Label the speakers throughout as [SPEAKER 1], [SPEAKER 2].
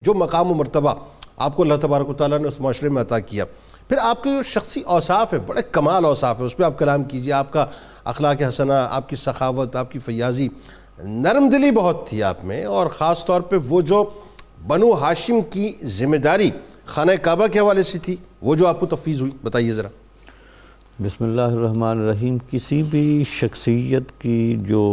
[SPEAKER 1] جو مقام و مرتبہ آپ کو اللہ تبارک و تعالیٰ نے اس معاشرے میں عطا کیا، پھر آپ کے جو شخصی اوصاف ہیں بڑے کمال اوصاف ہیں، اس پہ آپ کلام کیجئے۔ آپ کا اخلاق حسنہ، آپ کی سخاوت، آپ کی فیاضی، نرم دلی بہت تھی آپ میں، اور خاص طور پہ وہ جو بنو ہاشم کی ذمہ داری خانہ کعبہ کے حوالے سے تھی، وہ جو آپ کو تفویض ہوئی، بتائیے ذرا۔
[SPEAKER 2] بسم اللہ الرحمن الرحیم۔ کسی بھی شخصیت کی جو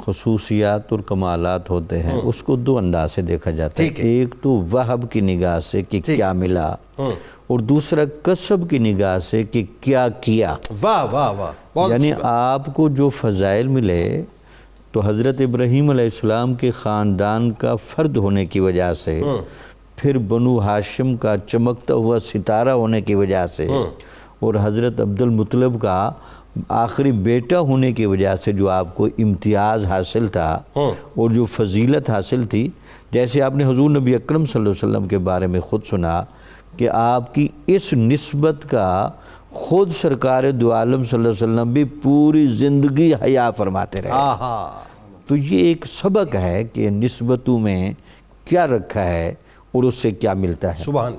[SPEAKER 2] خصوصیات اور کمالات ہوتے ہیں اس کو دو انداز سے دیکھا جاتا ہے۔ ایک تو وہب کی نگاہ سے کہ کیا ملا، اور دوسرا کسب کی نگاہ سے کہ کیا کیا۔
[SPEAKER 1] واہ واہ واہ،
[SPEAKER 2] یعنی آپ کو جو فضائل ملے تو حضرت ابراہیم علیہ السلام کے خاندان کا فرد ہونے کی وجہ سے، پھر بنو ہاشم کا چمکتا ہوا ستارہ ہونے کی وجہ سے، اور حضرت عبد المطلب کا آخری بیٹا ہونے کی وجہ سے جو آپ کو امتیاز حاصل تھا اور جو فضیلت حاصل تھی، جیسے آپ نے حضور نبی اکرم صلی اللہ علیہ وسلم کے بارے میں خود سنا کہ آپ کی اس نسبت کا خود سرکار دو عالم صلی اللہ علیہ وسلم بھی پوری زندگی حیا فرماتے رہے۔ تو یہ ایک سبق ہے کہ نسبتوں میں کیا رکھا ہے اور اس سے کیا ملتا ہے۔
[SPEAKER 1] سبحان۔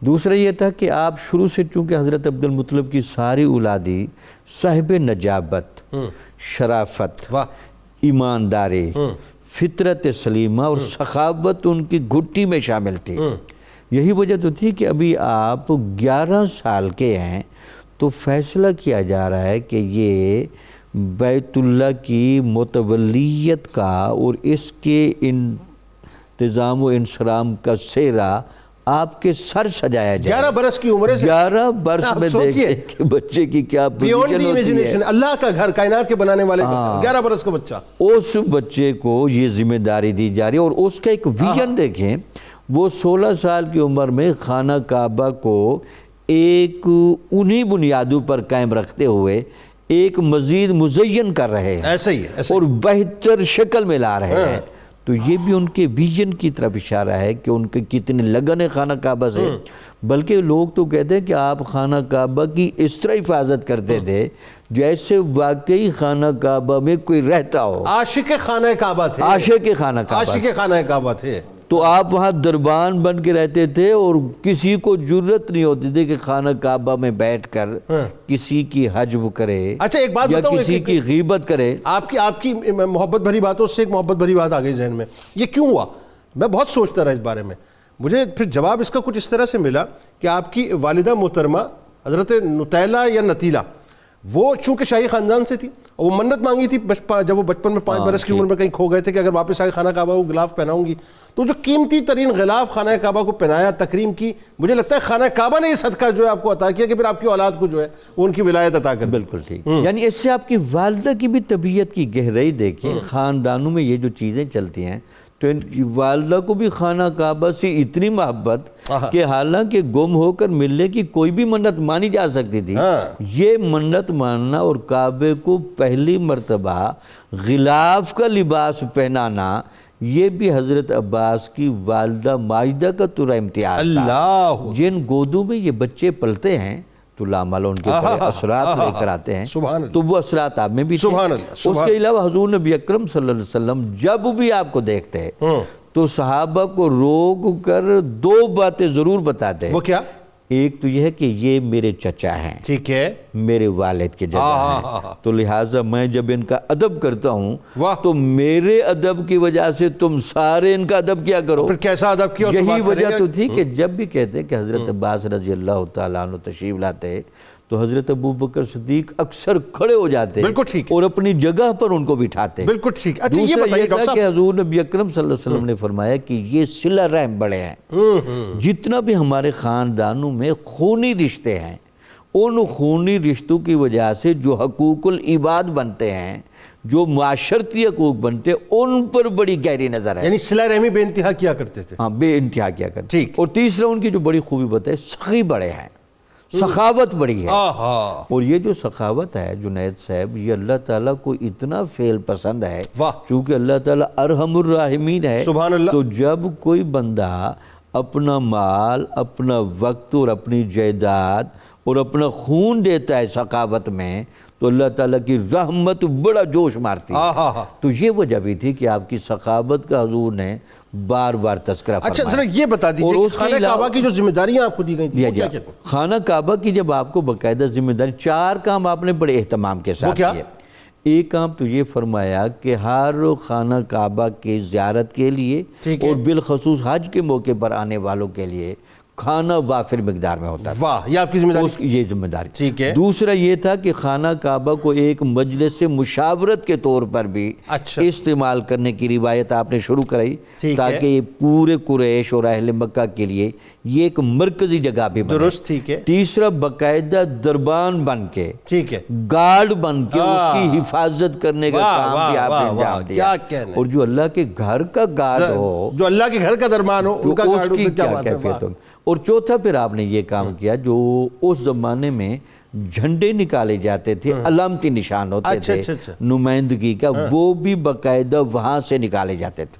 [SPEAKER 2] دوسرا یہ تھا کہ آپ شروع سے چونکہ حضرت عبد المطلب کی ساری اولادی صاحب نجابت، شرافت، ایمانداری، فطرت سلیمہ اور سخاوت ان کی گھٹی میں شامل تھی۔ یہی وجہ تو تھی کہ ابھی آپ 11 سال کے ہیں تو فیصلہ کیا جا رہا ہے کہ یہ بیت اللہ کی متولیت کا اور اس کے انتظام و انصرام کا سہرا آپ کے سر سجایا جائے۔
[SPEAKER 1] 11 برس کی عمرے سے
[SPEAKER 2] 11 برس میں دیکھیں کہ بچے کی کیا پوزیشن ہوتی ہے۔
[SPEAKER 1] اللہ کا گھر، کائنات کے بنانے والے 11 برس کا بچہ،
[SPEAKER 2] اس بچے کو یہ ذمہ داری دی جا رہی ہے، اور اس کا ایک ویژن دیکھیں۔ وہ 16 سال کی عمر میں خانہ کعبہ کو ایک انہی بنیادوں پر قائم رکھتے ہوئے ایک مزید مزین کر رہے ہیں،
[SPEAKER 1] ایسا ہی ہے،
[SPEAKER 2] اور بہتر شکل میں لا رہے ہیں۔ تو یہ بھی ان کے ویژن کی طرف اشارہ ہے کہ ان کے کتنے لگن ہے خانہ کعبہ سے۔ بلکہ لوگ تو کہتے ہیں کہ آپ خانہ کعبہ کی اس طرح حفاظت کرتے تھے جیسے واقعی خانہ کعبہ میں کوئی رہتا ہو۔
[SPEAKER 1] عاشق خانہ کعبہ تھے،
[SPEAKER 2] عاشق خانہ کعبہ،
[SPEAKER 1] عاشق خانہ کعبہ تھے۔
[SPEAKER 2] تو آپ وہاں دربان بن کے رہتے تھے، اور کسی کو جرت نہیں ہوتی تھی کہ خانہ کعبہ میں بیٹھ کر کسی کی حجب کرے،
[SPEAKER 1] اچھا ایک بات
[SPEAKER 2] یا
[SPEAKER 1] بتاؤں،
[SPEAKER 2] کسی کی غیبت کرے۔
[SPEAKER 1] آپ کی محبت بھری باتوں سے ایک محبت بھری بات آ گئی ذہن میں، یہ کیوں ہوا؟ میں بہت سوچتا رہا اس بارے میں۔ مجھے پھر جواب اس کا کچھ اس طرح سے ملا کہ آپ کی والدہ محترمہ حضرت نطیلہ یا نتیلہ، وہ چونکہ شاہی خاندان سے تھی، اور وہ منت مانگی تھی جب وہ بچپن میں 5 برس کی عمر میں کہیں کھو گئے تھے کہ اگر واپس آئے خانہ کعبہ کو غلاف پہناؤں گی، تو جو قیمتی ترین غلاف خانہ کعبہ کو پہنایا، تکریم کی۔ مجھے لگتا ہے خانہ کعبہ نے یہ صدقہ جو ہے آپ کو عطا کیا کہ پھر آپ کی اولاد کو جو ہے ان کی ولایت عطا کر۔
[SPEAKER 2] بالکل ٹھیک۔ یعنی اس سے آپ کی والدہ کی بھی طبیعت کی گہرائی دیکھیں۔ خاندانوں میں یہ جو چیزیں چلتی ہیں تو ان کی والدہ کو بھی خانہ کعبہ سے اتنی محبت کہ حالانکہ گم ہو کر ملنے کی کوئی بھی منت مانی جا سکتی تھی، یہ منت ماننا اور کعبے کو پہلی مرتبہ غلاف کا لباس پہنانا، یہ بھی حضرت عباس کی والدہ ماجدہ کا ترا امتیاز تھا۔ جن گودوں میں یہ بچے پلتے ہیں تو لامال ان کے بڑے اثرات لے کر آتے ہیں، تو وہ اثرات آپ میں بھی تھے۔ اس کے علاوہ حضور نبی اکرم صلی اللہ علیہ وسلم جب بھی آپ کو دیکھتے تو صحابہ کو روک کر 2 باتیں ضرور بتاتے۔
[SPEAKER 1] وہ کیا؟
[SPEAKER 2] ایک تو یہ ہے کہ یہ میرے چچا ہیں،
[SPEAKER 1] ٹھیک ہے،
[SPEAKER 2] میرے والد کے جگہ ہیں، تو لہٰذا میں جب ان کا ادب کرتا ہوں تو میرے ادب کی وجہ سے تم سارے ان کا ادب کیا کرو۔
[SPEAKER 1] پھر کیسا ادب کیا؟
[SPEAKER 2] یہی وجہ تو تھی کہ جب بھی کہتے کہ حضرت عباس رضی اللہ تعالیٰ عنہ تشریف لاتے تو حضرت ابو بکر صدیق اکثر کھڑے ہو جاتے اور اپنی جگہ پر ان کو بٹھاتے۔
[SPEAKER 1] بالکل ٹھیک۔
[SPEAKER 2] دوسرا یہ تھا کہ حضور نبی اکرم صلی اللہ علیہ وسلم نے فرمایا کہ یہ صلہ رحم بڑے ہیں۔ جتنا بھی ہمارے خاندانوں میں خونی رشتے ہیں، ان خونی رشتوں کی وجہ سے جو حقوق العباد بنتے ہیں، جو معاشرتی حقوق بنتے ہیں، ان پر بڑی گہری نظر ہے۔
[SPEAKER 1] یعنی صلہ رحمی بے انتہا کیا کرتے تھے۔
[SPEAKER 2] ہاں، بے انتہا کیا کرتے۔ اور تیسرا ان کی جو بڑی خوبی بتائے، سخی بڑے ہیں، سخاوت بڑی ہے۔ اور یہ جو سخاوت ہے جنید صاحب، یہ اللہ تعالیٰ کو اتنا فعل پسند ہے، چونکہ اللہ تعالیٰ ارحم الراحمین ہے۔ تو جب کوئی بندہ اپنا مال، اپنا وقت اور اپنی جائیداد اور اپنا خون دیتا ہے سخاوت میں، تو اللہ تعالیٰ کی رحمت بڑا جوش مارتی ہے.
[SPEAKER 1] ہاں ہاں.
[SPEAKER 2] تو یہ وجہ بھی تھی کہ آپ کی سخاوت کا حضور نے بار بار تذکرہ فرمایا.
[SPEAKER 1] اچھا ذرا یہ بتا دیجیے
[SPEAKER 2] اور اس کے
[SPEAKER 1] خانہ
[SPEAKER 2] علاوہ-
[SPEAKER 1] کعبہ کی جو ذمہ داریاں آپ کو دی گئی تھیں وہ کیا کیا تھیں؟
[SPEAKER 2] خانہ کعبہ کی جب آپ کو باقاعدہ ذمہ داری 4 کام آپ نے بڑے اہتمام کے ساتھ
[SPEAKER 1] کیا؟
[SPEAKER 2] کیے. ایک کام تو یہ فرمایا کہ ہر خانہ کعبہ کی زیارت کے لیے
[SPEAKER 1] ٹھیک ہے.
[SPEAKER 2] اور بالخصوص حج کے موقع پر آنے والوں کے لیے کھانا وافر مقدار میں ہوتا تھا.
[SPEAKER 1] واہ، یہ آپ کی ذمہ داری.
[SPEAKER 2] یہ ذمہ داری.
[SPEAKER 1] ٹھیک ہے.
[SPEAKER 2] دوسرا یہ تھا کہ خانہ کعبہ کو ایک مجلس مشاورت کے طور پر بھی
[SPEAKER 1] اچھا.
[SPEAKER 2] استعمال کرنے کی روایت آپ نے شروع کرائی
[SPEAKER 1] ٹھیک ہے.
[SPEAKER 2] تاکہ یہ پورے قریش اور اہل مکہ کے لیے یہ ایک مرکزی جگہ بھی بنے.
[SPEAKER 1] درست. ٹھیک ہے.
[SPEAKER 2] تیسرا باقاعدہ دربان بن کے
[SPEAKER 1] ٹھیک ہے.
[SPEAKER 2] گارڈ بن کے اس کی حفاظت کرنے کا
[SPEAKER 1] واہ،
[SPEAKER 2] کام بھی آپ
[SPEAKER 1] واہ،
[SPEAKER 2] نے انجام
[SPEAKER 1] واہ،
[SPEAKER 2] دیا.
[SPEAKER 1] کیا کہنے.
[SPEAKER 2] اور جو اللہ کے گھر کا گارڈ ہو
[SPEAKER 1] جو اللہ کے گھر کا درمان ہو ان کا
[SPEAKER 2] تو اس
[SPEAKER 1] گارڈ
[SPEAKER 2] کی
[SPEAKER 1] کیا
[SPEAKER 2] کیا
[SPEAKER 1] بات ہے.
[SPEAKER 2] کیفیت ہوگی. اور چوتھا پھر آپ نے یہ کام کیا جو اس زمانے میں جھنڈے نکالے جاتے تھے علامتی نشان ہوتے
[SPEAKER 1] اچھا،
[SPEAKER 2] تھے
[SPEAKER 1] اچھا، اچھا.
[SPEAKER 2] نمائندگی کا وہ بھی باقاعدہ وہاں سے نکالے جاتے تھے.